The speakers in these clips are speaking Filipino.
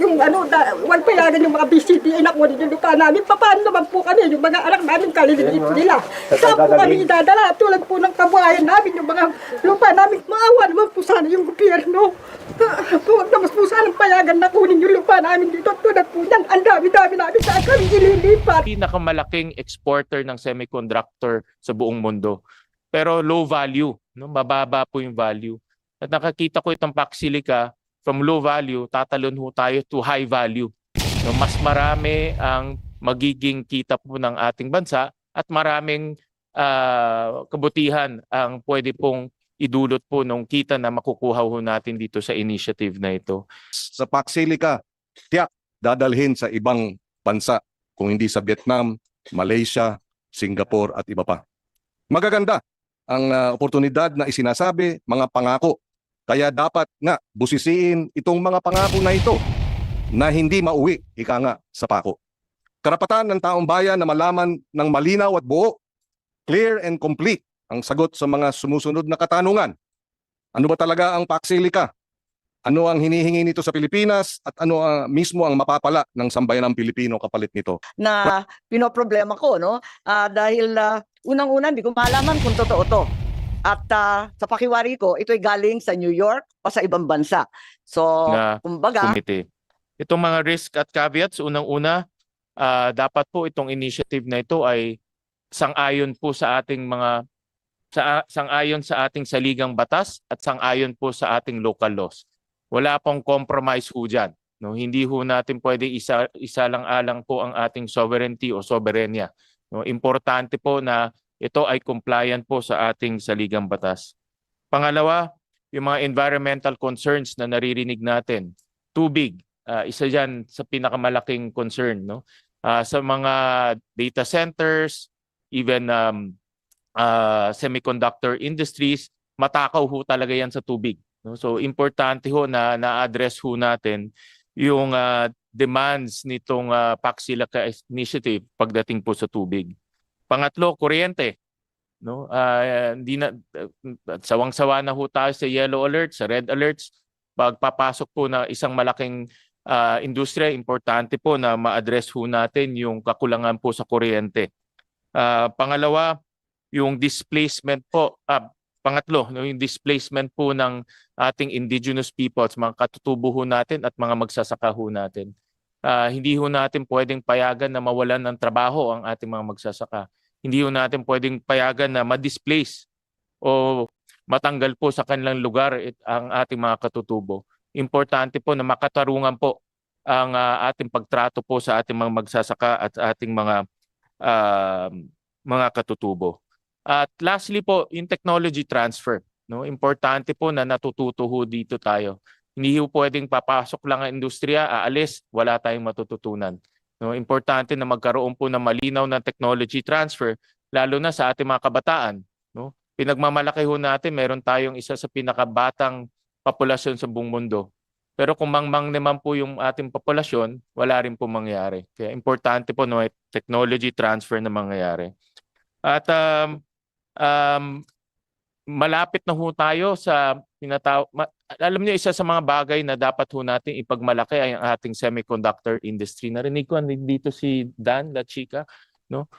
yung ano, huwag payagan yung mga BCDA na kunin yung lupa namin. Paano naman po kami, yung mga anak namin kaliliit nila. Saan po kami idadala? Tulad po ng kabuhayan namin, yung mga lupa namin. Maawa naman po sana yung gobyerno. Huwag naman po sana payagan na kunin yung lupa namin dito. Tulad po yan, ang dami-dami namin saan kami ililipat. Pinakamalaking exporter ng semiconductor sa buong mundo. Pero low value, no? Mababa po yung value. At nakakita ko itong Paxilica, from low value, tatalon ho tayo to high value. No, mas marami ang magiging kita po ng ating bansa at maraming kabutihan ang pwede pong idulot po ng kita na makukuha ho natin dito sa initiative na ito. Sa Paxilica, tiyak dadalhin sa ibang bansa, kung hindi sa Vietnam, Malaysia, Singapore at iba pa. Magaganda ang oportunidad na isinasabi, mga pangako. Kaya dapat nga busisiin itong mga pangako na ito na hindi mauwi, ika nga, sa pako. Karapatan ng taong bayan na malaman ng malinaw at buo, clear and complete ang sagot sa mga sumusunod na katanungan. Ano ba talaga ang Paxilica? Ano ang hinihingi nito sa Pilipinas at ano mismo ang mapapala ng sambayanang Pilipino kapalit nito? Na pinoproblema ko, no? Dahil unang-una hindi ko malaman kung totoo to. At sa pakiwari ko, ito'y galing sa New York o sa ibang bansa. So, Na kumbaga, committee. Itong mga risk at caveats, unang-una, dapat po itong initiative na ito ay sang-ayon po sa ating mga sang-ayon sa ating saligang batas at sang-ayon po sa ating local laws. Wala pong compromise ho dyan. No? Hindi ho natin pwede isalang-alang po ang ating sovereignty o soberenya. No? Importante po na ito ay compliant po sa ating saligang batas. Pangalawa, yung mga environmental concerns na naririnig natin. Tubig, isa dyan sa pinakamalaking concern. No? Sa mga data centers, even semiconductor industries, matakaw ho talaga yan sa tubig. No? So importante ho na na-address ho natin yung demands nitong Paxilica Initiative pagdating po sa tubig. Pangatlo, kuryente. No? Hindi na sawang-sawa na ho tayo sa yellow alerts, sa red alerts. Pagpapasok po na isang malaking industriya, importante po na ma-address ho natin yung kakulangan po sa kuryente. Pangalawa, yung displacement po, pangatlo, yung displacement po ng ating indigenous peoples, mga katutubo ho natin at mga magsasaka ho natin. Hindi ho natin pwedeng payagan na mawalan ng trabaho ang ating mga magsasaka. Hindi ho natin pwedeng payagan na ma-displace o matanggal po sa kanilang lugar ang ating mga katutubo. Importante po na makatarungan po ang ating pagtrato po sa ating mga magsasaka at ating mga katutubo. At lastly po, yung technology transfer. No? Importante po na natututo ho dito tayo. Hindi ho pwedeng papasok lang ang industriya, aalis, wala tayong matututunan. No? Importante na magkaroon po ng malinaw na technology transfer, lalo na sa ating mga kabataan. No? Pinagmamalaki ho natin, meron tayong isa sa pinakabatang populasyon sa buong mundo. Pero kung mangmang naman po yung ating populasyon, wala rin po mangyari. Kaya importante po no, technology transfer na mangyayari. At malapit na ho tayo sa alam niyo, isa sa mga bagay na dapat ho natin ipagmalaki ay ang ating semiconductor industry. Narinig ko dito si Dan La Chica, no?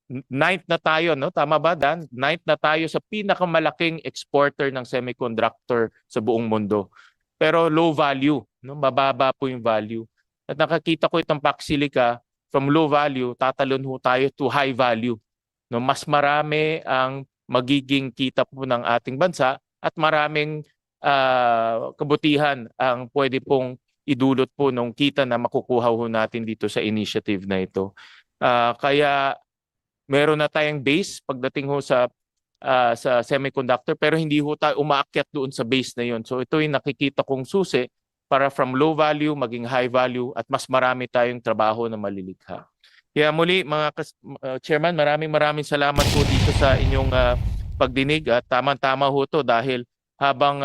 Ninth na tayo, no? Tama ba, Dan? Ninth na tayo sa pinakamalaking exporter ng semiconductor sa buong mundo. Pero low value, no? Mababa po yung value. At nakakita ko itong Paxilica, from low value, tatalon ho tayo to high value. No, mas marami ang magiging kita po ng ating bansa at maraming kabutihan ang pwede pong idulot po ng kita na makukuha ho natin dito sa initiative na ito. Kaya meron na tayong base pagdating ho sa semiconductor, pero hindi ho tayo umaakyat doon sa base na yun. So ito yung nakikita kong susi para from low value maging high value at mas marami tayong trabaho na malilikha. Kaya muli mga Chairman, maraming salamat po dito sa inyong pagdinig at tamang-tama ho to dahil habang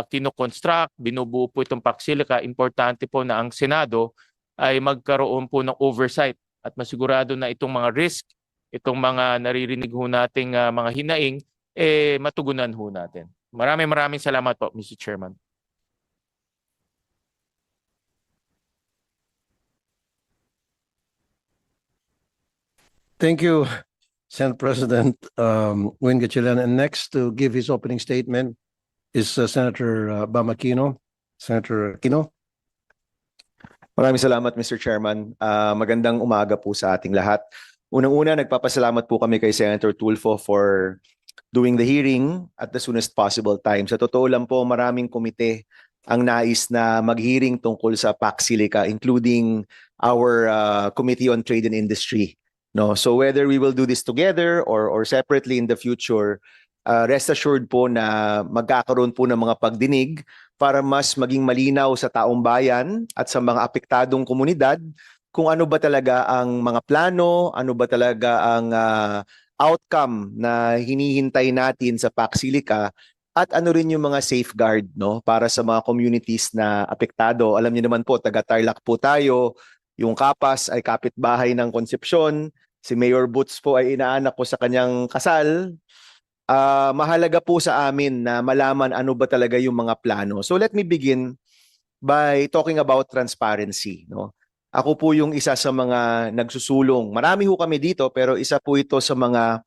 kinoconstruct, binubuo po itong Paxilica, importante po na ang Senado ay magkaroon po ng oversight at masigurado na itong mga risk, itong mga naririnig ho nating mga hinaing, matugunan ho natin. Maraming salamat po, Mr. Chairman. Thank you, Senate President Win Gatchalian. And next to give his opening statement is Senator Bam Aquino. Senator Aquino. Maraming salamat, Mr. Chairman. Magandang umaga po sa ating lahat. Unang-una, nagpapasalamat po kami kay Senator Tulfo for doing the hearing at the soonest possible time. Sa totoo lang po, maraming komite ang nais na mag-hearing tungkol sa Pax Silica, including our Committee on Trade and Industry. No, so whether we will do this together or separately in the future, rest assured po na magkakaroon po ng mga pagdinig para mas maging malinaw sa taong bayan at sa mga apektadong komunidad kung ano ba talaga ang mga plano, ano ba talaga ang outcome na hinihintay natin sa Pax Silica at ano rin yung mga safeguard, no, para sa mga communities na apektado. Alam niyo naman po, taga Tarlac po tayo, yung Kapas ay kapitbahay ng Concepcion, si Mayor Boots po ay inaanak ko sa kanyang kasal. Mahalaga po sa amin na malaman ano ba talaga yung mga plano. So let me begin by talking about transparency, no? Ako po yung isa sa mga nagsusulong. Marami ho kami dito pero isa po ito sa mga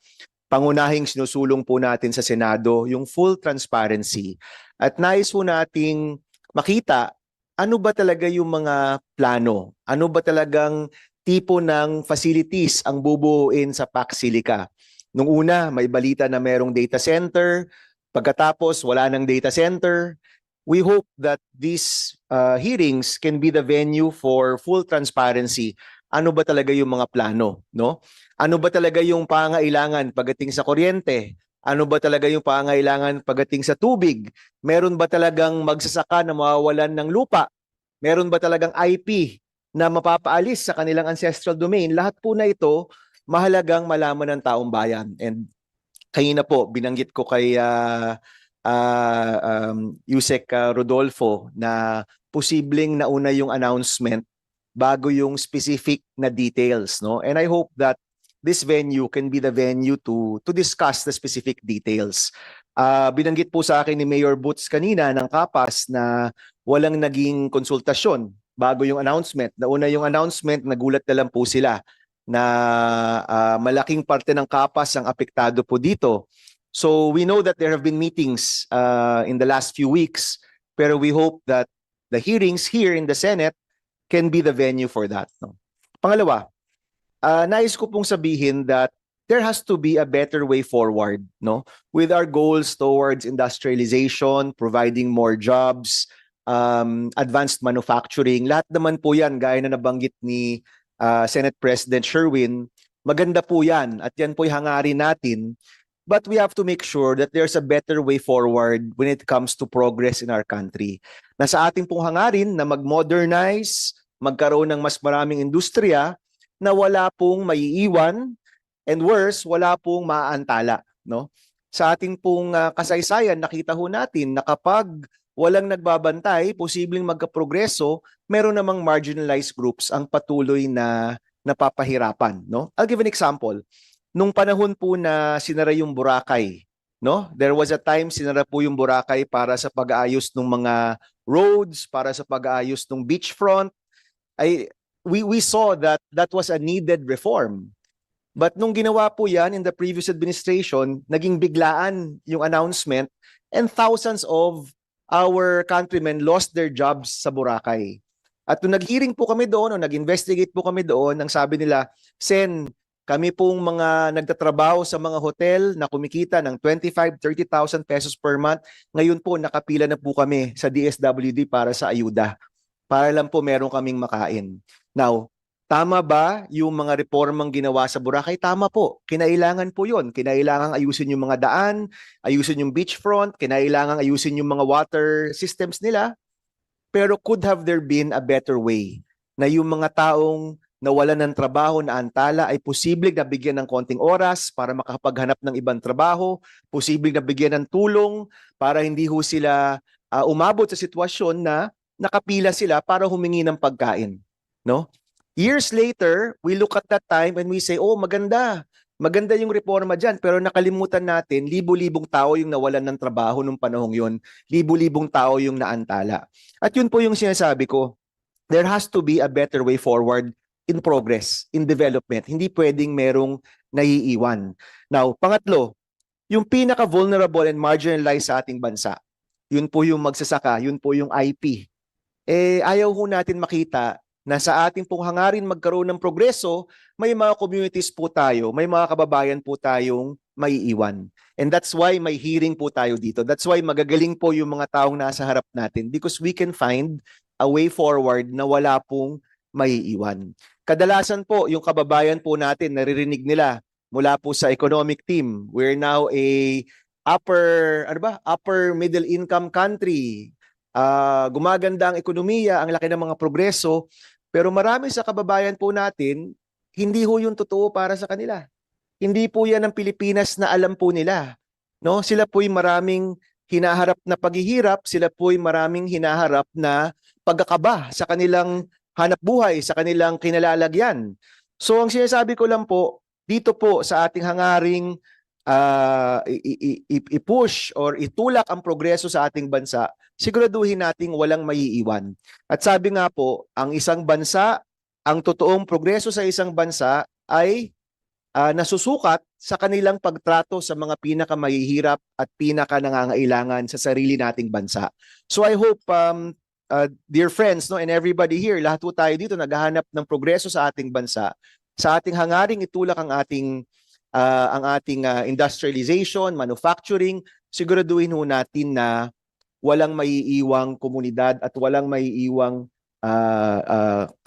pangunahing sinusulong po natin sa Senado, yung full transparency. At nais po nating makita ano ba talaga yung mga plano? Ano ba talagang tipo ng facilities ang bubuuin sa Pax Silica? Nung una, may balita na merong data center. Pagkatapos, wala nang data center. We hope that these hearings can be the venue for full transparency. Ano ba talaga yung mga plano, no? Ano ba talaga yung pangailangan pagdating sa kuryente? Ano ba talaga yung pangailangan pagdating sa tubig? Meron ba talagang magsasaka na mawawalan ng lupa? Meron ba talagang IP na mapapaalis sa kanilang ancestral domain? Lahat po na ito mahalagang malaman ng taong bayan. And kanina po, binanggit ko kay Yusek Rodolfo na posibleng nauna yung announcement bago yung specific na details, no? And I hope that this venue can be the venue to discuss the specific details. Binanggit po sa akin ni Mayor Boots kanina ng Kapas na walang naging konsultasyon bago yung announcement. Nauna yung announcement, nagulat na lang po sila na malaking parte ng Kapas ang apektado po dito. So we know that there have been meetings in the last few weeks, pero we hope that the hearings here in the Senate can be the venue for that. No? Pangalawa, nais ko pong sabihin that there has to be a better way forward, no? With our goals towards industrialization, providing more jobs, advanced manufacturing. Lahat naman po yan, gaya na nabanggit ni Senate President Sherwin, maganda po yan at yan po'y hangarin natin. But we have to make sure that there's a better way forward when it comes to progress in our country. Na sa ating pong hangarin na mag-modernize, magkaroon ng mas maraming industriya na wala pong maiiwan and worse, wala pong maaantala. No? Sa ating pong kasaysayan, nakita ho natin na kapag walang nagbabantay, posibleng magkaprogreso, meron namang marginalized groups ang patuloy na napapahirapan. No? I'll give an example. Nung panahon po na sinara yung Boracay, no? There was a time sinara po yung Boracay para sa pag-aayos ng mga roads, para sa pag-aayos ng beachfront. We saw that that was a needed reform. But nung ginawa po yan in the previous administration, naging biglaan yung announcement and thousands of our countrymen lost their jobs sa Boracay. At nung nag-hearing po kami doon o nag-investigate po kami doon, ang sabi nila, Sen, kami pong mga nagtatrabaho sa mga hotel na kumikita ng 25,000-30,000 pesos per month. Ngayon po nakapila na po kami sa DSWD para sa ayuda. Para lang po meron kaming makain. Now, tama ba yung mga reformang ginawa sa Boracay? Tama po. Kinailangan po yun. Kinailangan ayusin yung mga daan, ayusin yung beachfront, kinailangan ayusin yung mga water systems nila. Pero could have there been a better way na yung mga taong nawalan ng trabaho na antala ay posibleng nabigyan ng konting oras para makapaghanap ng ibang trabaho, posibleng nabigyan ng tulong para hindi ho sila umabot sa sitwasyon na nakapila sila para humingi ng pagkain. No? Years later, we look at that time and we say, oh, maganda. Maganda yung reforma dyan. Pero nakalimutan natin, libo-libong tao yung nawalan ng trabaho nung panahong yun. Libo-libong tao yung naantala. At yun po yung sinasabi ko, there has to be a better way forward in progress, in development. Hindi pwedeng merong naiiwan. Now, pangatlo, yung pinaka-vulnerable and marginalized sa ating bansa, yun po yung magsasaka, yun po yung IP. Ayaw ho natin makita na sa ating pong hangarin magkaroon ng progreso, may mga communities po tayo, may mga kababayan po tayong maiiwan. And that's why may hearing po tayo dito. That's why magagaling po yung mga taong nasa harap natin because we can find a way forward na wala pong maiiwan. Kadalasan po, yung kababayan po natin, naririnig nila mula po sa economic team. We're now a upper middle income country. Gumaganda ang ekonomiya, ang laki ng mga progreso, pero marami sa kababayan po natin, hindi ho yung totoo para sa kanila. Hindi po yan ang Pilipinas na alam po nila. No? Sila po'y maraming hinaharap na paghihirap, sila po'y maraming hinaharap na pagkakaba sa kanilang hanap buhay, sa kanilang kinalalagyan. So ang sinasabi ko lang po, dito po sa ating hangaring i-push or itulak ang progreso sa ating bansa, siguraduhin nating walang maiiwan. At sabi nga po, ang isang bansa, ang totoong progreso sa isang bansa ay nasusukat sa kanilang pagtrato sa mga pinakamahihirap at pinakanangangailangan sa sarili nating bansa. So I hope, dear friends, no, and everybody here, lahat po tayo dito naghahanap ng progreso sa ating bansa. Sa ating hangaring itulak ang ating industrialization, manufacturing, siguraduhin ho natin na walang maiiwang komunidad at walang maiiwang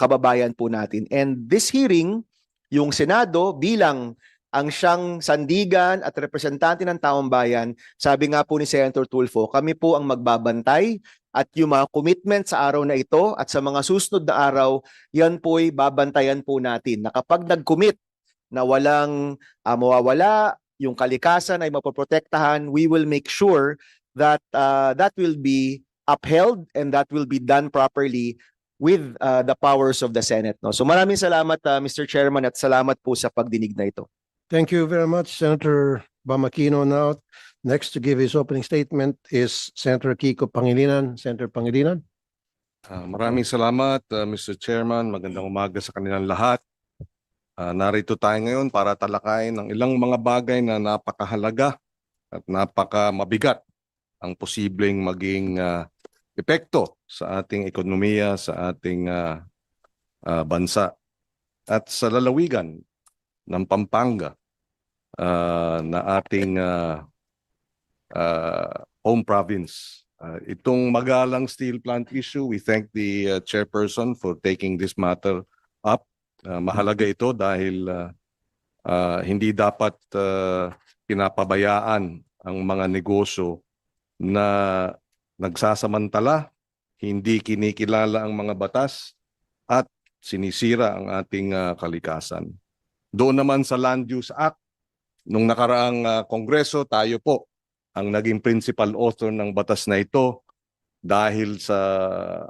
kababayan po natin. And this hearing, yung Senado bilang ang siyang sandigan at representante ng taong bayan, sabi nga po ni Senator Tulfo, kami po ang magbabantay at yung mga commitment sa araw na ito at sa mga susunod na araw, yan po'y babantayan po natin. Na kapag nag-commit na walang mawawala, yung kalikasan ay mapoprotektahan, we will make sure that that will be upheld and that will be done properly with the powers of the Senate. No? So maraming salamat, Mr. Chairman, at salamat po sa pagdinig na ito. Thank you very much, Senator Bamakino. Now, next to give his opening statement is Senator Kiko Pangilinan. Senator Pangilinan. Maraming salamat, Mr. Chairman. Magandang umaga sa kanilang lahat. Narito tayo ngayon para talakayin ang ilang mga bagay na napakahalaga at napakamabigat ang posibleng maging epekto sa ating ekonomiya, sa ating bansa at sa lalawigan ng Pampanga na ating home province. Itong Magalang Steel Plant issue, we thank the chairperson for taking this matter up. Mahalaga ito dahil hindi dapat pinapabayaan ang mga negosyo na nagsasamantala, hindi kinikilala ang mga batas at sinisira ang ating kalikasan. Doon naman sa Land Use Act, nung nakaraang Kongreso, tayo po ang naging principal author ng batas na ito dahil sa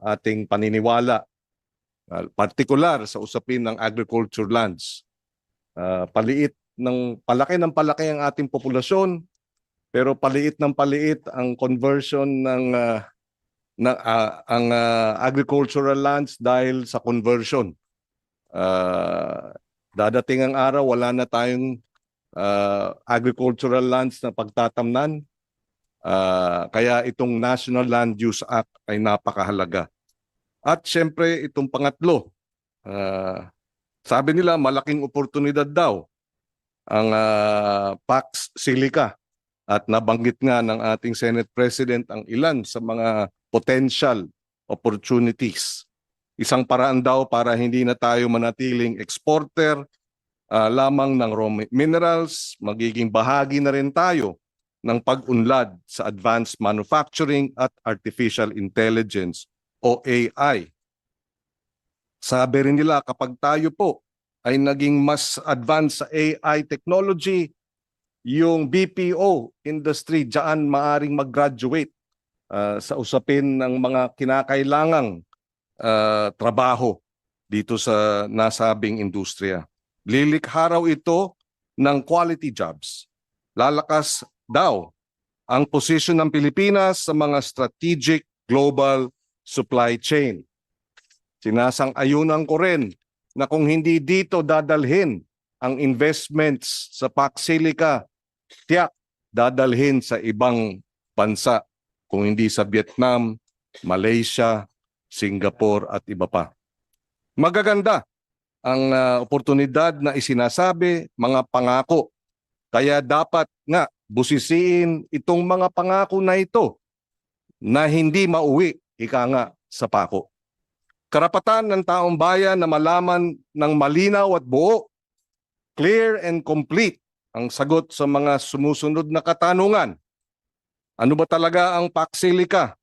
ating paniniwala, partikular sa usapin ng agriculture lands. Palaki ng palaki ang ating populasyon, pero paliit ng paliit ang conversion ng agricultural lands dahil sa conversion. Dadating ang araw, wala na tayong agricultural lands na pagtatamnan. Kaya itong National Land Use Act ay napakahalaga. At syempre itong pangatlo, sabi nila malaking oportunidad daw ang Pax Silica. At nabanggit nga ng ating Senate President ang ilan sa mga potential opportunities. Isang paraan daw para hindi na tayo manatiling exporter lamang ng raw minerals, magiging bahagi na rin tayo ng pag-unlad sa advanced manufacturing at artificial intelligence o AI. Sabi rin nila kapag tayo po ay naging mas advanced sa AI technology, yung BPO industry diyan maaring mag-graduate sa usapin ng mga kinakailangang trabaho dito sa nasabing industriya. Lilikha raw ito ng quality jobs. Lalakas daw ang posisyon ng Pilipinas sa mga strategic global supply chain. Sinasang-ayunan ko rin na kung hindi dito dadalhin ang investments sa Pax Silica, tiyak dadalhin sa ibang bansa, kung hindi sa Vietnam, Malaysia, Singapore at iba pa. Magaganda ang oportunidad na isinasabi, mga pangako. Kaya dapat nga busisiin itong mga pangako na ito na hindi mauwi, ika nga, sa pako. Karapatan ng taong bayan na malaman ng malinaw at buo, clear and complete ang sagot sa mga sumusunod na katanungan. Ano ba talaga ang Pax Silica?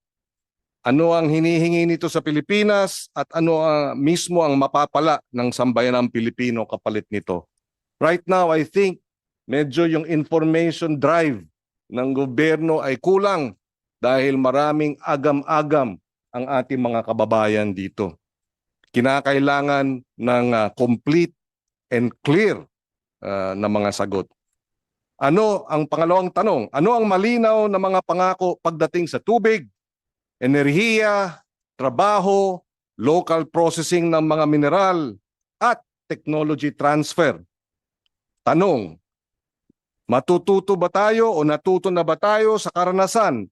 Ano ang hinihingi nito sa Pilipinas at ano mismo ang mapapala ng sambayanang Pilipino kapalit nito? Right now, I think medyo yung information drive ng gobyerno ay kulang dahil maraming agam-agam ang ating mga kababayan dito. Kinakailangan ng complete and clear na mga sagot. Ano ang pangalawang tanong? Ano ang malinaw na mga pangako pagdating sa tubig, enerhiya, trabaho, local processing ng mga mineral at technology transfer? Tanong, matututo ba tayo o natuto na ba tayo sa karanasan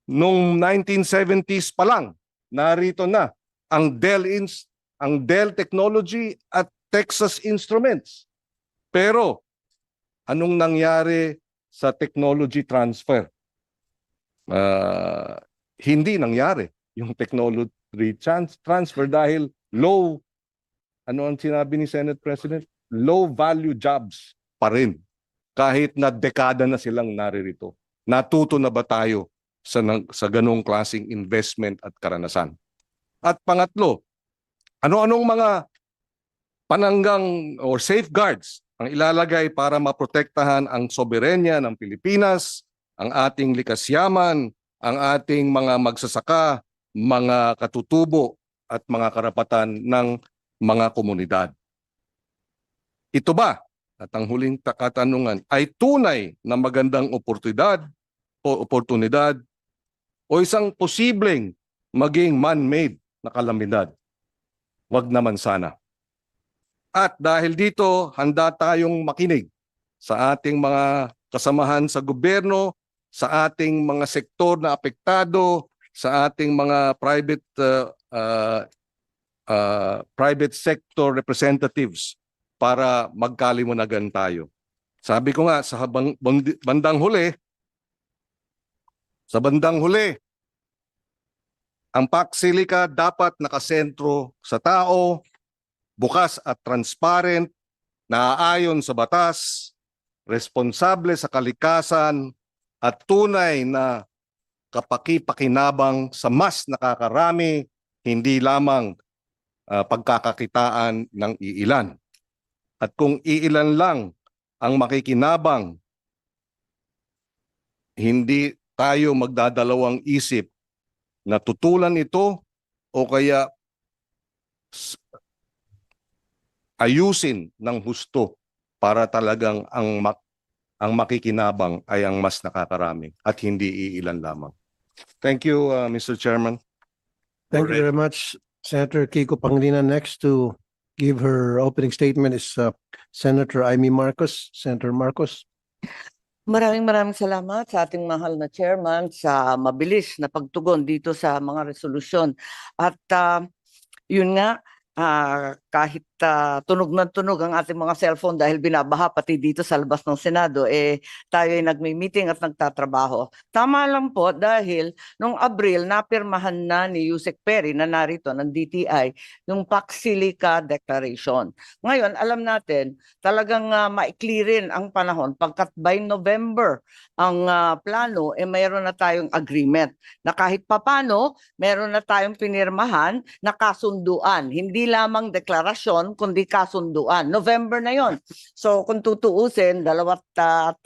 noong 1970s pa lang? Narito na ang Dell Technology at Texas Instruments. Pero anong nangyari sa technology transfer? Hindi nangyari yung technology transfer dahil low, ano ang sinabi ni Senate President? Low value jobs pa rin. Kahit na dekada na silang naririto. Natuto na ba tayo sa ganong klaseng investment at karanasan? At pangatlo, ano-anong mga pananggang or safeguards ang ilalagay para maprotektahan ang soberenya ng Pilipinas, ang ating likas yaman, ang ating mga magsasaka, mga katutubo at mga karapatan ng mga komunidad? Ito ba, at ang huling katanungan, ay tunay na magandang oportunidad o isang posibleng maging man-made na kalamidad? Wag naman sana. At dahil dito, handa tayong makinig sa ating mga kasamahan sa gobyerno, sa ating mga sektor na apektado, sa ating mga private sector representatives para magkaliwanagan tayo. Sabi ko nga sa bandang huli, ang Pax Silica dapat nakasentro sa tao, bukas at transparent, naaayon sa batas, responsable sa kalikasan, at tunay na kapaki-pakinabang sa mas nakakarami, hindi lamang pagkakakitaan ng iilan. At kung iilan lang ang makikinabang, hindi tayo magdadalawang isip na tutulan ito o kaya ayusin ng husto para talagang ang makikinabang ay ang mas nakakarami at hindi iilan lamang. Thank you, Mr. Chairman. Thank you very much, Senator Kiko Pangilinan. Next to give her opening statement is Senator Amy Marcos. Senator Marcos. Maraming salamat sa ating mahal na chairman sa mabilis na pagtugon dito sa mga resolusyon. At yun nga, kahit tunog na tunog ang ating mga cellphone dahil binabaha pati dito sa labas ng Senado, tayo ay nagmi-meeting at nagtatrabaho. Tama lang po dahil noong Abril, napirmahan na ni Yusek Perry na narito ng DTI yung Pax Silica Declaration. Ngayon, alam natin, talagang maikli rin ang panahon pagkat by November ang plano, mayroon na tayong agreement na kahit papano, meron na tayong pinirmahan na kasunduan. Hindi lamang deklarasyon, kundi kasunduan. November na yon. So kung tutuusin, 2-3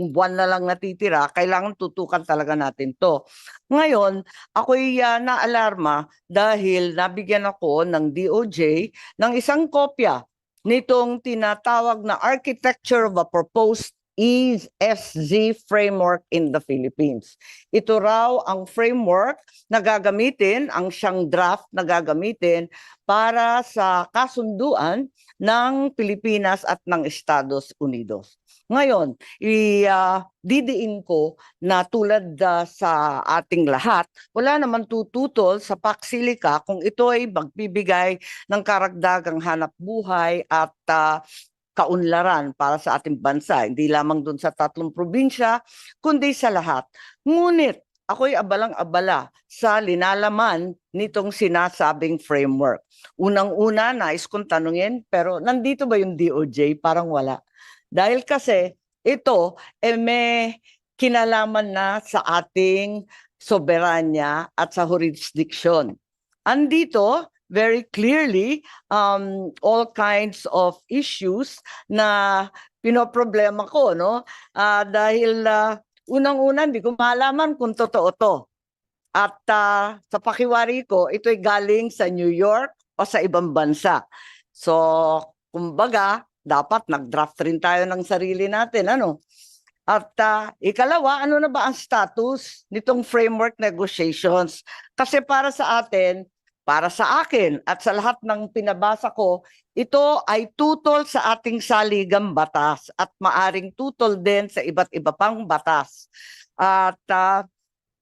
buwan na lang natitira, kailangan tutukan talaga natin to. Ngayon, ako'y naalarma dahil nabigyan ako ng DOJ ng isang kopya nitong tinatawag na Architecture of a Proposed ESG framework in the Philippines. Ito raw ang framework na gagamitin, ang siyang draft na gagamitin para sa kasunduan ng Pilipinas at ng Estados Unidos. Ngayon, didiin ko na tulad sa ating lahat, wala naman tututol sa Paksilica kung ito ay magbibigay ng karagdagang hanap buhay at kaunlaran para sa ating bansa, hindi lamang doon sa 3 probinsya, kundi sa lahat. Ngunit ako'y abalang-abala sa linalaman nitong sinasabing framework. Unang-una, nais kong tanungin, pero nandito ba yung DOJ? Parang wala. Dahil kasi ito may kinalaman na sa ating soberanya at sa jurisdiction. Andito, very clearly, all kinds of issues na pinoproblema ko, no? Dahil unang-una, hindi ko malaman kung totoo to. At sa pakiwari ko, ito'y galing sa New York o sa ibang bansa. So, kumbaga, dapat nag-draft rin tayo ng sarili natin, ano? At ikalawa, ano na ba ang status nitong framework negotiations? Kasi para sa atin, para sa akin at sa lahat ng pinabasa ko, ito ay tutol sa ating saligang batas at maaring tutol din sa iba't iba pang batas. At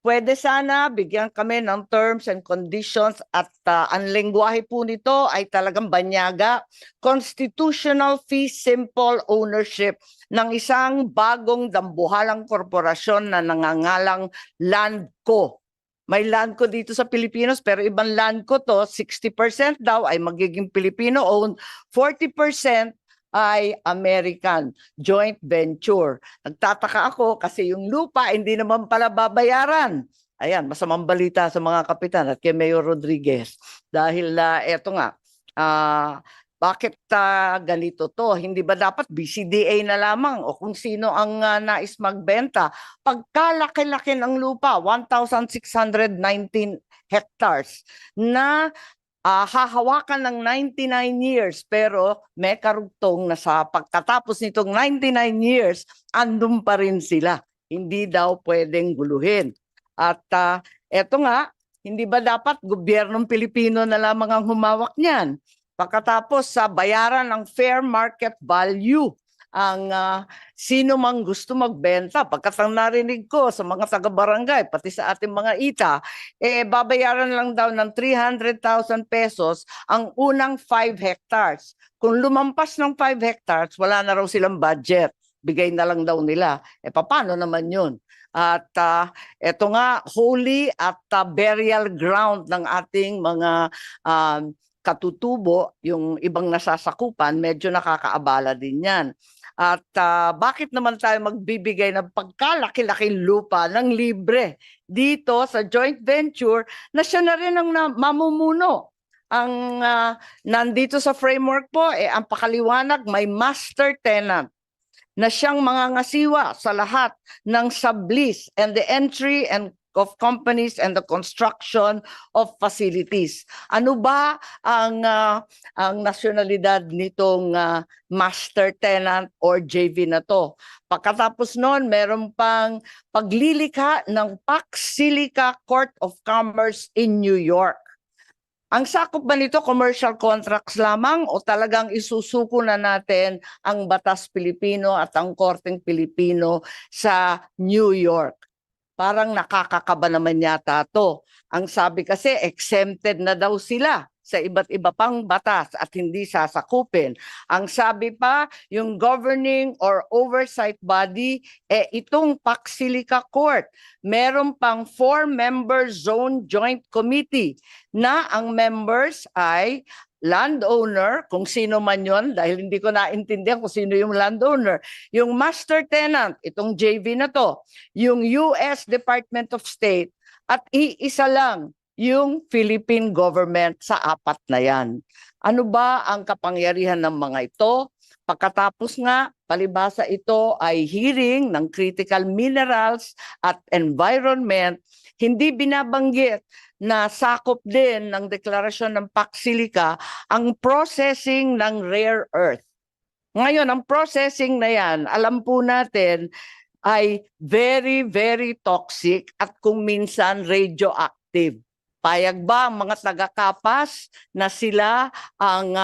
pwede sana bigyan kami ng terms and conditions at ang lengguwahe po nito ay talagang banyaga. Constitutional fee simple ownership ng isang bagong dambuhalang korporasyon na nangangalang Landco. May Landco dito sa Pilipinas pero ibang Landco to, 60% daw ay magiging Filipino-owned, 40% ay American joint venture. Nagtataka ako kasi yung lupa hindi naman pala babayaran. Ayan, masamang balita sa mga kapitan at kay Mayor Rodriguez. Dahil eto nga, bakit ganito to? Hindi ba dapat BCDA na lamang o kung sino ang nais magbenta? Pagkalaki-laki ng lupa, 1,619 hectares na hahawakan ng 99 years pero may karugtong na sa pagkatapos nitong 99 years, andun pa rin sila. Hindi daw pwedeng guluhin. At eto nga, hindi ba dapat gobyernong Pilipino na lamang ang humawak niyan? Pagkatapos sa bayaran ng fair market value ang sino mang gusto magbenta. Pagkat ang narinig ko sa mga taga-barangay, pati sa ating mga ita, babayaran lang daw ng 300,000 pesos ang unang 5 hectares. Kung lumampas ng 5 hectares, wala na raw silang budget. Bigay na lang daw nila. Paano naman yun? At eto nga, holy at burial ground ng ating mga katutubo, yung ibang nasasakupan, medyo nakakaabala din yan. At bakit naman tayo magbibigay ng pagkalaki-laking lupa ng libre dito sa joint venture na siya na rin ang mamumuno? Ang nandito sa framework po, ang pakaliwanag, may master tenant na siyang mangangasiwa sa lahat ng sublease and the entry and of companies and the construction of facilities. Ano ba ang nasyonalidad nitong master tenant or JV na to? Pagkatapos noon, meron pang paglilikha ng Paksilica Court of Commerce in New York. Ang sakop ba nito commercial contracts lamang o talagang isusuko na natin ang batas Pilipino at ang korteng Pilipino sa New York? Parang nakakakaba naman yata to. Ang sabi kasi exempted na daw sila sa iba't iba pang batas at hindi sasakupin. Ang sabi pa, yung governing or oversight body, itong Paksilica Court, meron pang 4-member zone joint committee na ang members ay landowner, kung sino man yon, dahil hindi ko naintindihan kung sino yung landowner, yung master tenant, itong JV na to, yung US Department of State, at iisa lang yung Philippine government sa 4 na yan. Ano ba ang kapangyarihan ng mga ito? Pagkatapos nga, palibhasa ito ay hearing ng critical minerals at environment, hindi binabanggit na sakop din ng deklarasyon ng Paksilica ang processing ng rare earth. Ngayon, ang processing na yan, alam po natin, ay very, very toxic at kung minsan radioactive. Payag ba ang mga taga-kapas na sila ang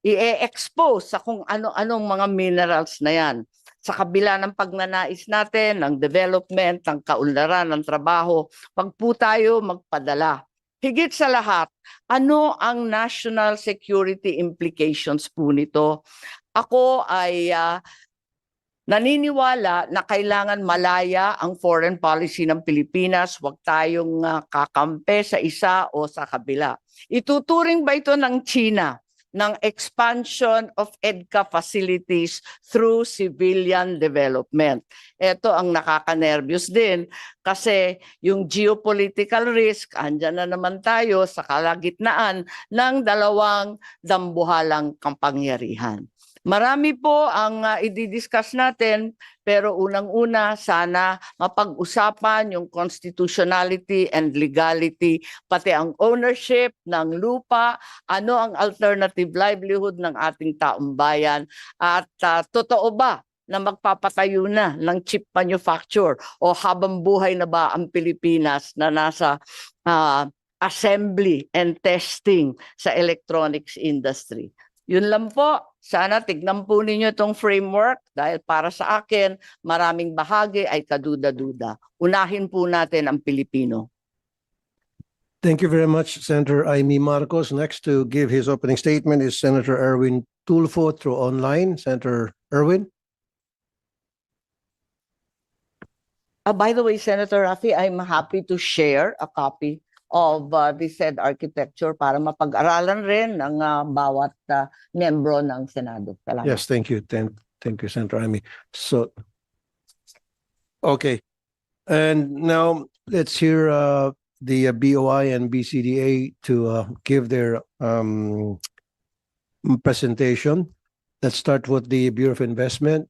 i-expose sa kung ano-anong mga minerals na yan? Sa kabila ng pagnanais natin, ng development, ng kaunlaran, ng trabaho, wag po tayo magpadala. Higit sa lahat, ano ang national security implications po nito? Ako ay naniniwala na kailangan malaya ang foreign policy ng Pilipinas, huwag tayong kakampi sa isa o sa kabila. Ituturing ba ito ng China ng expansion of EDCA facilities through civilian development? Ito ang nakaka-nervyos din kasi yung geopolitical risk, andyan na naman tayo sa kalagitnaan ng dalawang dambuhalang kapangyarihan. Marami po ang i-discuss natin, pero unang-una sana mapag-usapan yung constitutionality and legality, pati ang ownership ng lupa, ano ang alternative livelihood ng ating taong bayan, at totoo ba na magpapatayo na ng chip manufacture o habang buhay na ba ang Pilipinas na nasa assembly and testing sa electronics industry? Yun lang po. Sana tignan po ninyo itong framework dahil para sa akin, maraming bahagi ay kaduda-duda. Unahin po natin ang Pilipino. Thank you very much, Senator Amy Marcos. Next to give his opening statement is Senator Erwin Tulfo through online. Senator Erwin. By the way, Senator Rafi, I'm happy to share a copy of the said architecture para mapag-aralan rin ng bawat membro ng Senado. Salamat. Yes, thank you. Thank you, Senator Amy. So, okay. And now let's hear the BOI and BCDA to give their presentation. Let's start with the Bureau of Investment.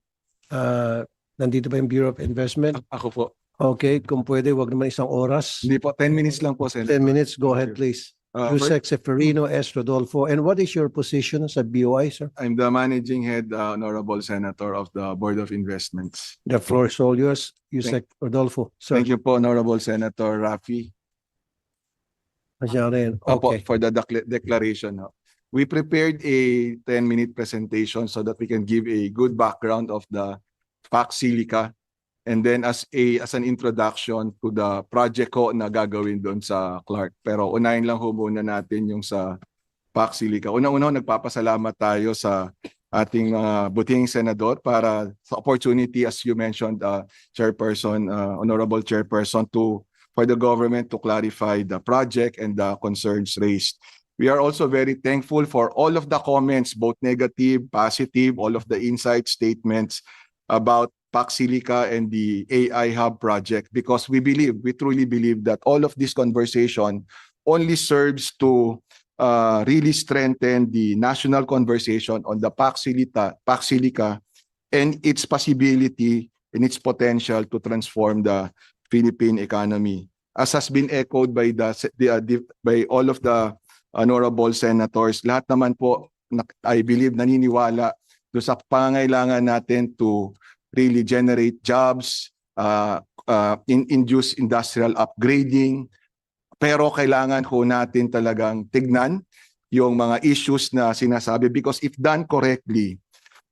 Nandito ba yung Bureau of Investment? Ako po. Okay, kung pwede, wag naman isang oras. Hindi po, 10 minutes lang po, 10 Senator. minutes, go ahead, please. Yusek Seferino S. Rodolfo. And what is your position sa BOI, sir? I'm the managing head, Honorable Senator of the Board of Investments. The floor is all yours, Yusek Rodolfo. Sir, Thank you po, Honorable Senator Rafi. Asya rin. Opo, Okay. for the declaration. We prepared a 10-minute presentation so that we can give a good background of the PAC Silica. And then as an introduction to the project ko na gagawin doon sa Clark. Pero unahin lang ho muna natin yung sa PAC Silica. Una-una nagpapasalamat tayo sa ating buting senador para sa opportunity, as you mentioned, Chairperson, Honorable Chairperson, for the government to clarify the project and the concerns raised. We are also very thankful for all of the comments, both negative, positive, all of the insight statements about PAC Silica and the AI Hub project, because we truly believe that all of this conversation only serves to really strengthen the national conversation on the PAC Silica and its possibility and its potential to transform the Philippine economy. As has been echoed by by all of the honorable senators, lahat naman po, I believe, naniniwala do sa pangangailangan natin to really generate jobs, induce industrial upgrading. Pero kailangan ho natin talagang tignan yung mga issues na sinasabi, because if done correctly,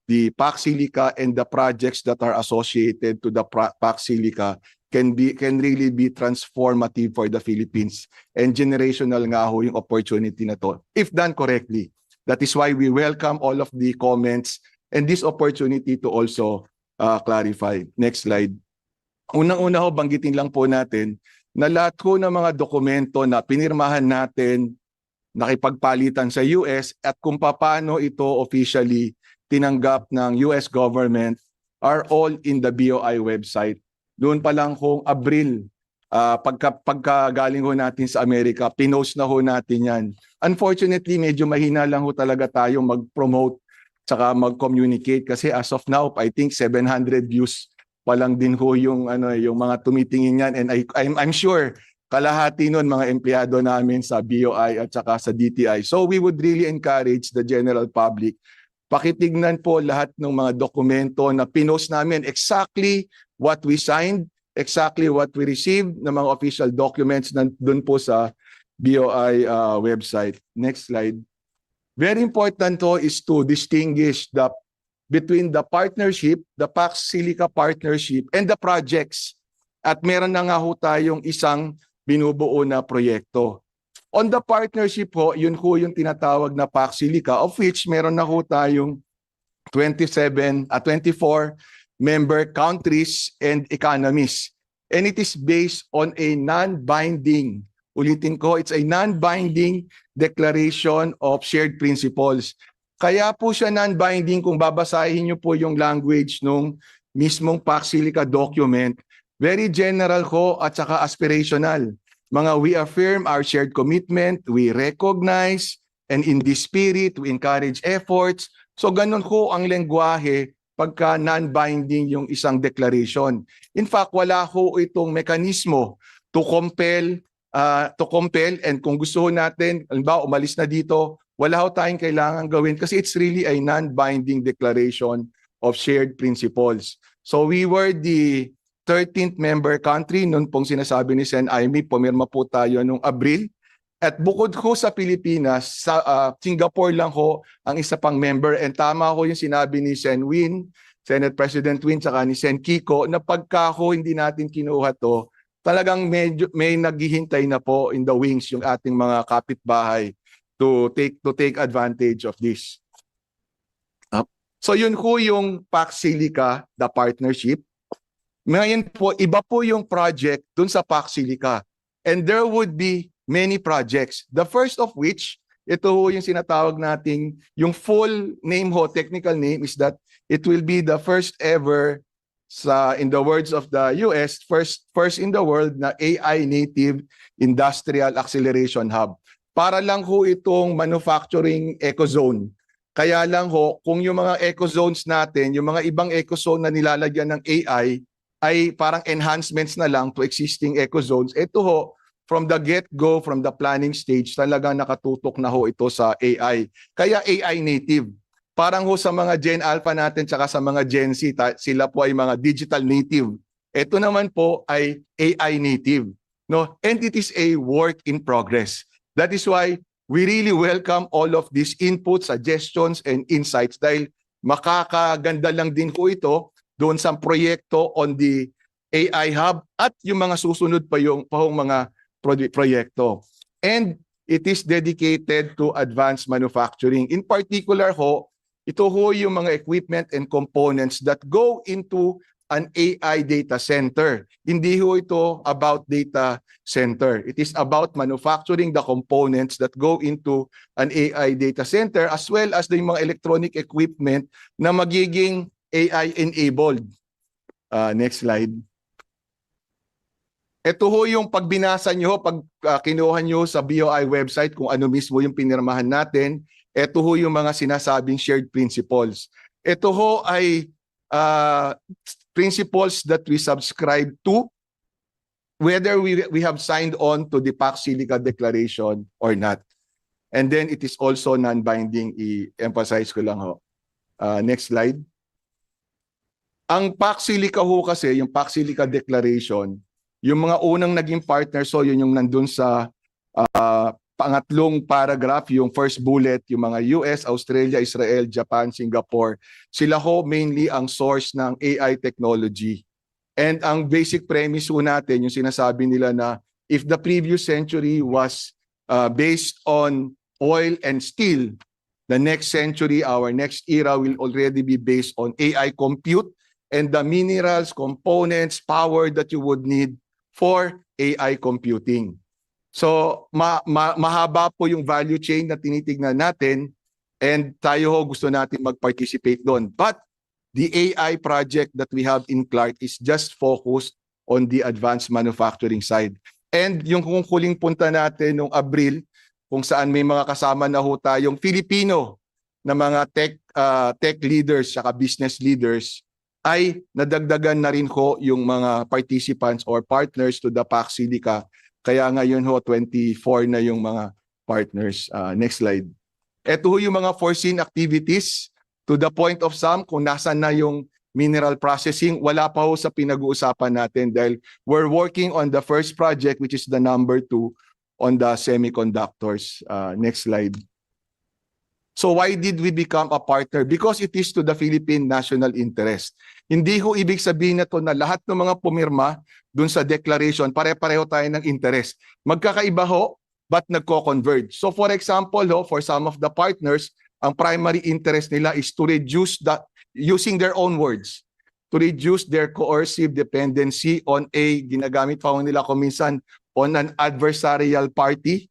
the PAC Silica and the projects that are associated to the PAC Silica can really be transformative for the Philippines, and generational nga ho yung opportunity na to if done correctly. That is why we welcome all of the comments and this opportunity to also clarify. Next slide. Unang-una ho, banggitin lang po natin na lahat ho ng mga dokumento na pinirmahan natin, nakipagpalitan sa US, at kung paano ito officially tinanggap ng US government are all in the BOI website. Doon pa lang hong Abril, pagka galing ho natin sa Amerika, pinost na ho natin yan. Unfortunately, medyo mahina lang ho talaga tayong mag-promote tsaka mag-communicate, kasi as of now, I think 700 views pa lang din ho yung mga tumitingin yan, and I'm sure kalahati nun mga empleyado namin sa BOI at saka sa DTI. So we would really encourage the general public Pakitignan po lahat ng mga dokumento na pinost namin, exactly what we signed, exactly what we received ng mga official documents doon po sa BOI website. Next slide. Very important to is to distinguish between the partnership, the Pax Silica partnership, and the projects. At meron na nga ho tayong isang binubuo na proyekto. On the partnership ho, yun ho yung tinatawag na Pax Silica, of which meron na ho tayong 24 member countries and economies. And it is based on a non-binding, ulitin ko, it's a non-binding declaration of shared principles. Kaya po siya non-binding kung babasahin niyo po yung language nung mismong Pax Silica document. Very general ko at saka aspirational. Mga we affirm our shared commitment, we recognize, and in this spirit, we encourage efforts. So ganun ko ang lengguwahe pagka non-binding yung isang declaration. In fact, wala ho itong mekanismo to compel and kung gusto natin, halimbawa umalis na dito, wala ho tayong kailangan gawin kasi it's really a non-binding declaration of shared principles. So we were the 13th member country noon pong sinasabi ni Sen Aimee, pumirma po tayo noong Abril. At bukod ho sa Pilipinas, sa Singapore lang ho ang isa pang member. And tama ho yung sinabi ni Sen Win, Senate President Win, saka ni Sen Kiko, na pagka ho hindi natin kinuha to, talagang may naghihintay na po in the wings yung ating mga kapitbahay to take advantage of this. So yun ho yung Pax Silica, the partnership. Ngayon po, iba po yung project dun sa Pax Silica. And there would be many projects. The first of which, ito ho yung sinatawag nating, yung full name ho, technical name is that it will be the first ever in the words of the US, first in the world na AI native industrial acceleration hub. Para lang ho itong manufacturing ecozone. Kaya lang ho, kung yung mga ecozones natin, yung mga ibang ecozone na nilalagyan ng AI, ay parang enhancements na lang to existing ecozones. Ito ho, from the get-go, from the planning stage, talagang nakatutok na ho ito sa AI. Kaya AI native. Parang ho sa mga Gen Alpha natin tsaka sa mga Gen Z, sila po ay mga digital native. Ito naman po ay AI native. No? And it is a work in progress. That is why we really welcome all of these inputs, suggestions, and insights dahil makakaganda lang din ho ito doon sa proyekto on the AI Hub at yung mga susunod pa yung mga proyekto. And it is dedicated to advanced manufacturing. In particular ho, ito ho yung mga equipment and components that go into an AI data center. Hindi ho ito about data center. It is about manufacturing the components that go into an AI data center as well as the mga electronic equipment na magiging AI-enabled. Next slide. Ito ho yung pagbinasa nyo, pag kinuha nyo sa BOI website kung ano mismo yung pinirmahan natin, ito ho yung mga sinasabing shared principles. Ito ho ay principles that we subscribe to, whether we have signed on to the Pax Silica Declaration or not. And then it is also non-binding, i-emphasize ko lang ho. Next slide. Ang Pax Silica ho kasi, yung Pax Silica Declaration, yung mga unang naging partner, so yun yung nandun sa pangatlong paragraph, yung first bullet, yung mga US, Australia, Israel, Japan, Singapore, sila ho mainly ang source ng AI technology. And ang basic premise ho natin, yung sinasabi nila na if the previous century was based on oil and steel, the next century, our next era will already be based on AI compute and the minerals, components, power that you would need for AI computing. So mahaba po yung value chain na tinitignan natin and tayo ho gusto natin mag-participate doon. But the AI project that we have in Clark is just focused on the advanced manufacturing side. And yung kung huling punta natin noong Abril, kung saan may mga kasama na ho tayong Filipino na mga tech leaders saka business leaders, ay nadagdagan na rin ho yung mga participants or partners to the Pax Silica. Kaya ngayon ho, 24 na yung mga partners. Next slide. Ito ho yung mga foreseen activities to the point of some, kung nasan na yung mineral processing, wala pa ho sa pinag-uusapan natin dahil we're working on the first project, which is the number 2 on the semiconductors. Next slide. So why did we become a partner? Because it is to the Philippine national interest. Hindi ho ibig sabihin na to na lahat ng mga pumirma dun sa declaration, pare-pareho tayo ng interest. Magkakaiba ho, but nagko-converge. So for example, ho, for some of the partners, ang primary interest nila is to reduce the, using their own words, to reduce their coercive dependency on a, ginagamit pa ho nila kung minsan, on an adversarial party,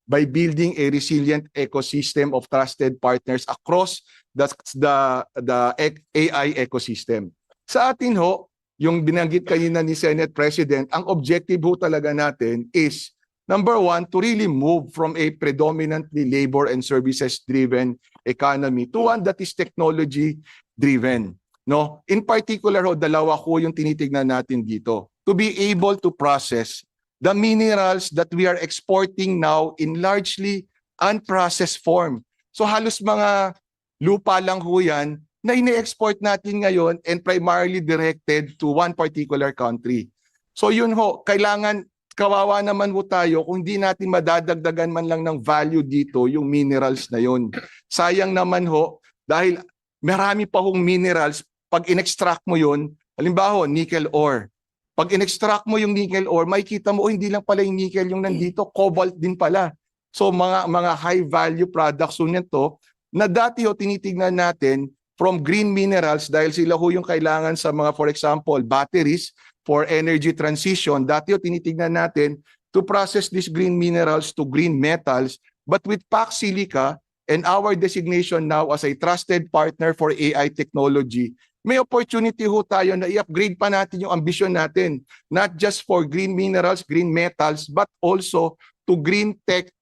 by building a resilient ecosystem of trusted partners across the AI ecosystem. Sa atin ho, yung binanggit kanina ni Senate President, ang objective ho talaga natin is, number 1, to really move from a predominantly labor and services-driven economy to one that is technology-driven. No? In particular ho, dalawa ho yung tinitignan natin dito. To be able to process the minerals that we are exporting now in largely unprocessed form. So halos mga lupa lang ho yan na ini-export natin ngayon and primarily directed to one particular country. So yun ho, kailangan, kawawa naman ho tayo kung hindi natin madadagdagan man lang ng value dito yung minerals na yun. Sayang naman ho, dahil marami pa hong minerals, pag in-extract mo yun, halimbawa nickel ore, pag in-extract mo yung nickel ore, makikita mo, hindi lang pala yung nickel yung nandito, cobalt din pala. So mga high value products nito na dati ho tinitignan natin from green minerals dahil sila ho yung kailangan sa mga, for example, batteries for energy transition. Dati ho tinitignan natin to process these green minerals to green metals. But with Pax Silica and our designation now as a trusted partner for AI technology, may opportunity ho tayo na i-upgrade pa natin yung ambisyon natin. Not just for green minerals, green metals, but also to green tech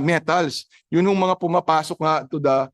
metals. Yun yung mga pumapasok nga to the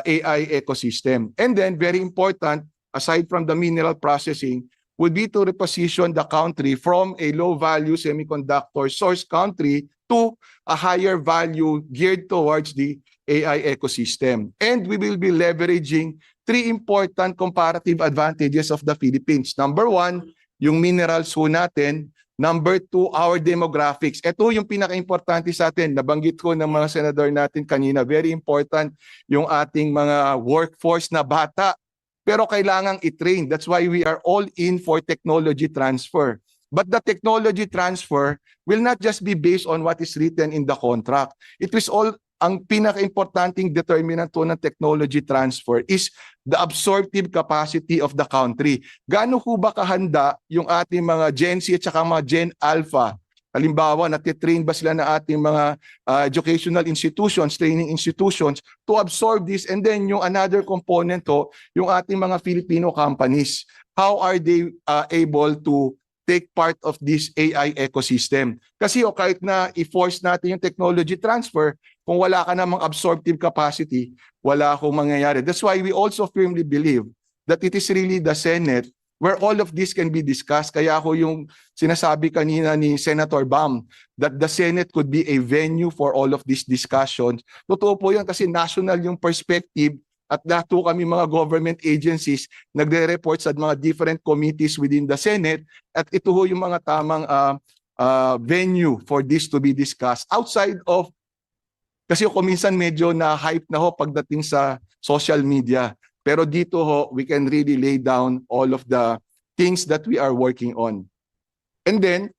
AI ecosystem. And then, very important, aside from the mineral processing, would be to reposition the country from a low-value semiconductor source country to a higher value geared towards the AI ecosystem. And we will be leveraging 3 important comparative advantages of the Philippines. Number 1, yung minerals ho natin. Number 2, our demographics. Ito yung pinaka-importante sa atin. Nabanggit ko ng mga senador natin kanina. Very important yung ating mga workforce na bata. Pero kailangang i-train. That's why we are all in for technology transfer. But the technology transfer will not just be based on what is written in the contract. It is all, ang pinaka-importanting determinant to ng technology transfer is the absorptive capacity of the country. Gaano ho ba kahanda yung ating mga Gen Z at saka mga Gen Alpha? Halimbawa, natitrain ba sila na ating mga educational institutions, training institutions to absorb this? And then yung another component ho, yung ating mga Filipino companies. How are they able to take part of this AI ecosystem? Kasi kahit na i-force natin yung technology transfer, kung wala ka namang absorptive capacity, wala akong mangyayari. That's why we also firmly believe that it is really the Senate where all of this can be discussed. Kaya ako yung sinasabi kanina ni Senator Bam that the Senate could be a venue for all of these discussions. Totoo po yan kasi national yung perspective at dato kami mga government agencies nagre-report sa mga different committees within the Senate at ito ho yung mga tamang venue for this to be discussed outside of. Kasi kung minsan medyo na-hype na ho pagdating sa social media. Pero dito ho, we can really lay down all of the things that we are working on. And then,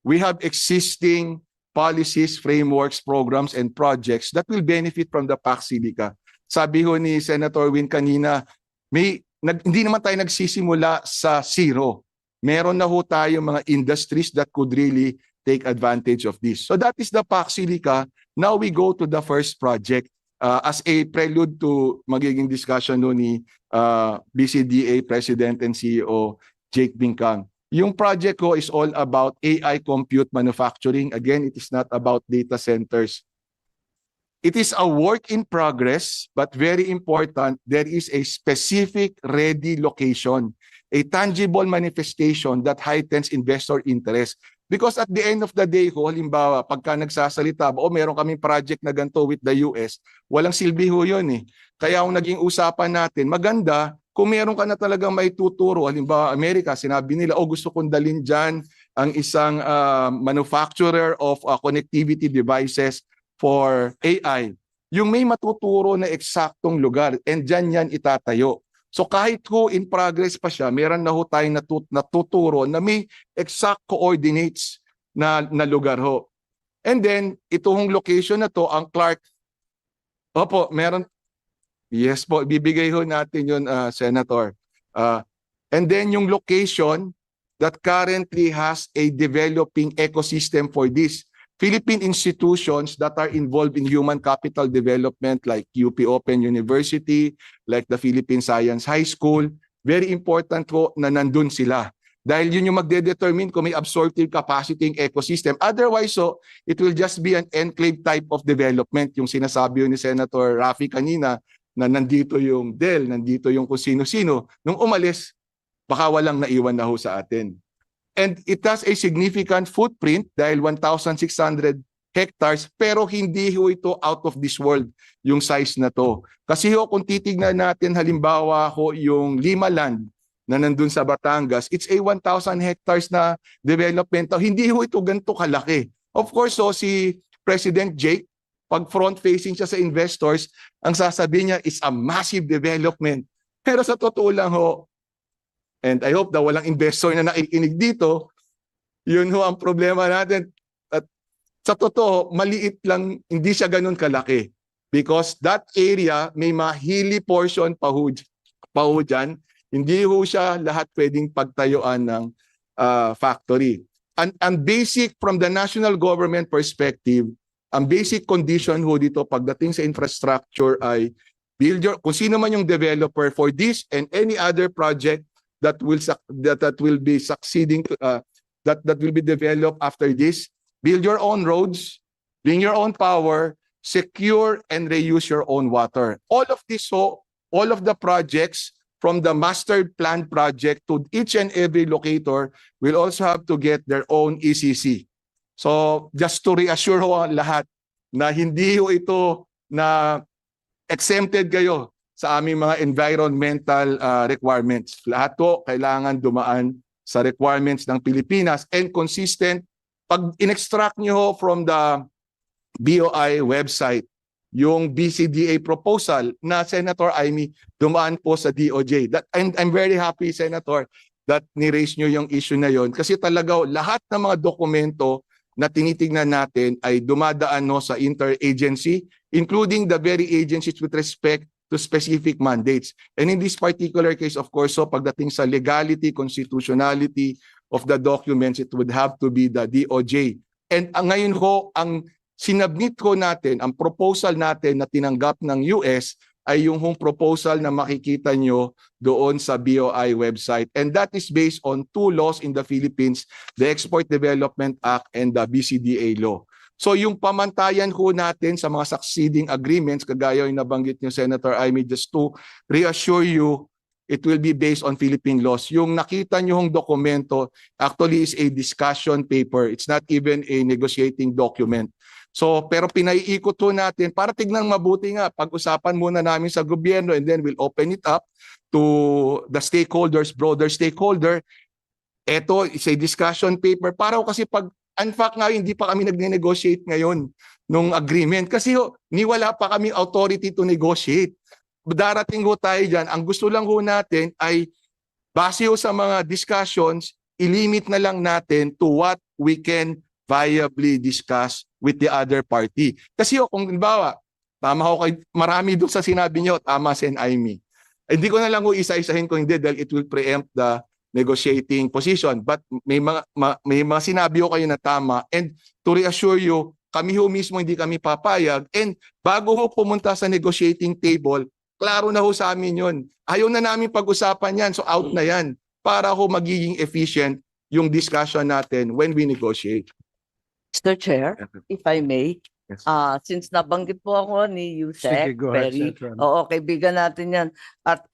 we have existing policies, frameworks, programs, and projects that will benefit from the Pax Silica. Sabi ho ni Senator Win kanina, hindi naman tayo nagsisimula sa zero. Meron na ho tayo mga industries that could really take advantage of this. So that is the Pax Silica. Now we go to the first project as a prelude to magiging discussion no ni BCDA President and CEO Jake Bincang. Yung project ko is all about AI compute manufacturing. Again, it is not about data centers. It is a work in progress, but very important, there is a specific ready location, a tangible manifestation that heightens investor interest. Because at the end of the day ho, halimbawa, pagka nagsasalita, meron kaming project na ganito with the US, walang silbi ho yun eh. Kaya ang naging usapan natin, maganda kung meron ka na talagang may tuturo. Halimbawa, Amerika, sinabi nila, gusto kong dalhin dyan ang isang manufacturer of connectivity devices for AI. Yung may matuturo na eksaktong lugar, and dyan yan itatayo. So kahit ho in progress pa siya, meron na ho tayong natuturo na may exact coordinates na lugar ho. And then, itong location na to, ang Clark, opo, meron, yes po, bibigay ho natin yun, Senator. And then yung location that currently has a developing ecosystem for this. Philippine institutions that are involved in human capital development like UP Open University, like the Philippine Science High School, very important po na nandun sila. Dahil yun yung magde-determine kung may absorptive capacity ng ecosystem. Otherwise, it will just be an enclave type of development. Yung sinasabi ni Senator Raffy kanina na nandito yung Del, nandito yung kung sino-sino. Nung umalis, baka walang naiwan na ho sa atin. And it has a significant footprint dahil 1,600 hectares pero hindi ho ito out of this world yung size na to. Kasi ho kung titignan natin halimbawa ho yung Limaland na nandun sa Batangas, it's a 1,000 hectares na development. Hindi ho ito ganito kalaki. Of course, si President Jake, pag front-facing siya sa investors, ang sasabihin niya is a massive development. Pero sa totoo lang ho, and I hope na walang investor na nakikinig dito, yun ho ang problema natin. At sa totoo, maliit lang, hindi siya ganun kalaki. Because that area, may mga hilly portion pa ho dyan. Hindi ho siya lahat pwedeng pagtayuan ng factory. Ang basic from the national government perspective, ang basic condition ho dito pagdating sa infrastructure ay kung sino man yung developer for this and any other project that will be succeeding that will be developed after this, build your own roads, bring your own power, secure and reuse your own water. All of this, all of the projects from the master plan project to each and every locator will also have to get their own ECC. So just to reassure ho ang lahat na hindi ho ito na exempted kayo sa aming mga environmental requirements. Lahat po kailangan dumaan sa requirements ng Pilipinas and consistent. Pag in-extract nyo from the BOI website, yung BCDA proposal na Senator Amy dumaan po sa DOJ. I'm very happy, Senator, that ni-raise nyo yung issue na yon kasi talaga lahat ng mga dokumento na tinitingnan natin ay dumadaan sa interagency, including the very agencies with respect to specific mandates. And in this particular case, of course, pagdating sa legality, constitutionality of the documents, it would have to be the DOJ. And ngayon ho, ang sinabmit ko natin, ang proposal natin na tinanggap ng US ay yung proposal na makikita nyo doon sa BOI website. And that is based on two laws in the Philippines, the Export Development Act and the BCDA law. So yung pamantayan ho natin sa mga succeeding agreements, kagaya yung nabanggit niyo, Senator Amy, just to reassure you, it will be based on Philippine laws. Yung nakita niyo hong dokumento actually is a discussion paper. It's not even a negotiating document. So, pero pinaiikot ho natin para tignan mabuti nga, pag-usapan muna namin sa gobyerno and then we'll open it up to the stakeholders, broader stakeholder. Ito is a discussion paper para kasi pag in fact nga, hindi pa kami nagne-negotiate ngayon nung agreement kasi wala pa kami authority to negotiate. Darating ho tayo dyan. Ang gusto lang ho natin ay base ho sa mga discussions, ilimit na lang natin to what we can viably discuss with the other party. Kasi kung halimbawa, tama ho kayo, marami doon sa sinabi niyo, tama Sen. Amy. Hindi ko na lang ho isa-isahin kung hindi dahil it will preempt the negotiating position. But may mga sinabi ko kayo na tama and to reassure you, kami ho mismo hindi kami papayag and bago ho pumunta sa negotiating table, klaro na ho sa amin yun. Ayaw na namin pag-usapan yan, so out na yan para ho magiging efficient yung discussion natin when we negotiate. Mr. Chair, if I may, Yes. since nabanggit po ako ni Sige, Yusek, go ahead, very, Senator. oo, kaibigan natin yan. At